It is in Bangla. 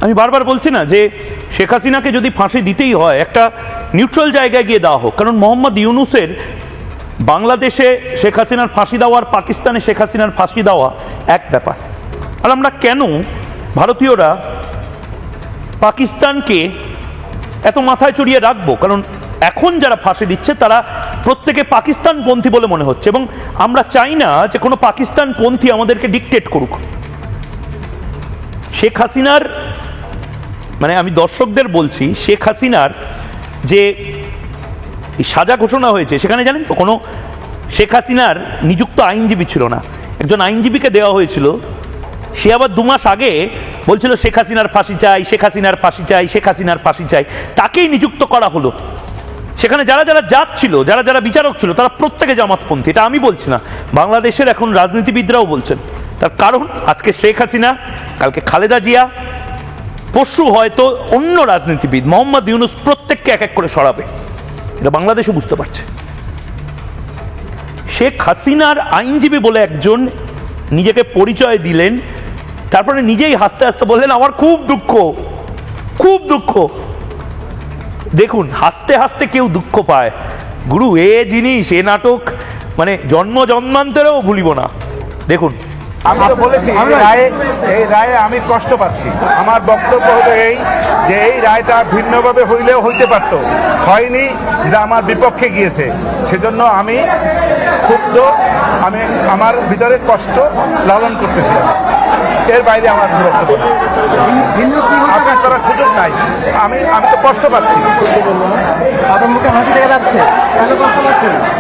আমি বারবার বলছি না যে শেখ হাসিনাকে যদি ফাঁসি দিতেই হয় একটা নিউট্রাল জায়গায় গিয়ে দেওয়া হোক, কারণ মোহাম্মদ ইউনূসের বাংলাদেশে শেখ হাসিনার ফাঁসি দেওয়া আর পাকিস্তানে শেখ হাসিনার ফাঁসি দেওয়া এক ব্যাপার। আর আমরা কেন ভারতীয়রা পাকিস্তানকে এত মাথায় চড়িয়ে রাখবো? কারণ এখন যারা ফাঁসি দিচ্ছে তারা প্রত্যেকে পাকিস্তানপন্থী বলে মনে হচ্ছে, এবং আমরা চাই না যে কোনো পাকিস্তানপন্থী আমাদেরকে ডিকটেট করুক। শেখ হাসিনার মানে আমি দর্শকদের বলছি, শেখ হাসিনার যে সাজা ঘোষণা হয়েছে সেখানে জানেন তো কোনো শেখ হাসিনার নিযুক্ত আইনজীবী ছিল না, একজন আইনজীবীকে দেওয়া হয়েছিল। সে আবার 2 মাস আগে বলছিল শেখ হাসিনার ফাঁসি চাই, শেখ হাসিনার ফাঁসি চাই, শেখ হাসিনার ফাঁসি চাই। তাকেই নিযুক্ত করা হলো। সেখানে যারা যারা জাজ ছিল, যারা যারা বিচারক ছিল, তারা প্রত্যেকে জামাতপন্থী। এটা আমি বলছি না, বাংলাদেশের এখন রাজনীতিবিদরাও বলছেন। তার কারণ আজকে শেখ হাসিনা, কালকে খালেদা জিয়া, পরশু হয়তো অন্য রাজনীতিবিদ, মোহাম্মদ ইউনূস, প্রত্যেককে এক এক করে সরাবে। এটা বাংলাদেশও বুঝতে পারছে। শেখ হাসিনার আইনজীবী বলে একজন নিজেকে পরিচয় দিলেন, তারপরে নিজেই হাসতে হাসতে বললেন আমার খুব দুঃখ, খুব দুঃখ। দেখুন, হাসতে হাসতে কেউ দুঃখ পায় গুরু, এ জিনিস, এ নাটক মানে জন্ম জন্মান্তরেও ভুলিব না। দেখুন, আমি তো বলেছি এই রায়ে আমি কষ্ট পাচ্ছি। আমার বক্তব্য হলো এই যে এই রায়টা ভিন্নভাবে হইলেও হইতে পারত, হয়নি, যেটা আমার বিপক্ষে গিয়েছে। সেজন্য আমি ক্ষুব্ধ, আমি আমার ভিতরে কষ্ট লালন করতেছি। এর বাইরে আমার কিছু বক্তব্য না, আকাশ করার সুযোগ নাই। আমি তো কষ্ট পাচ্ছি। আপনার মুখে হাসি দেখা যাচ্ছে, কেন কষ্ট পাচ্ছেন?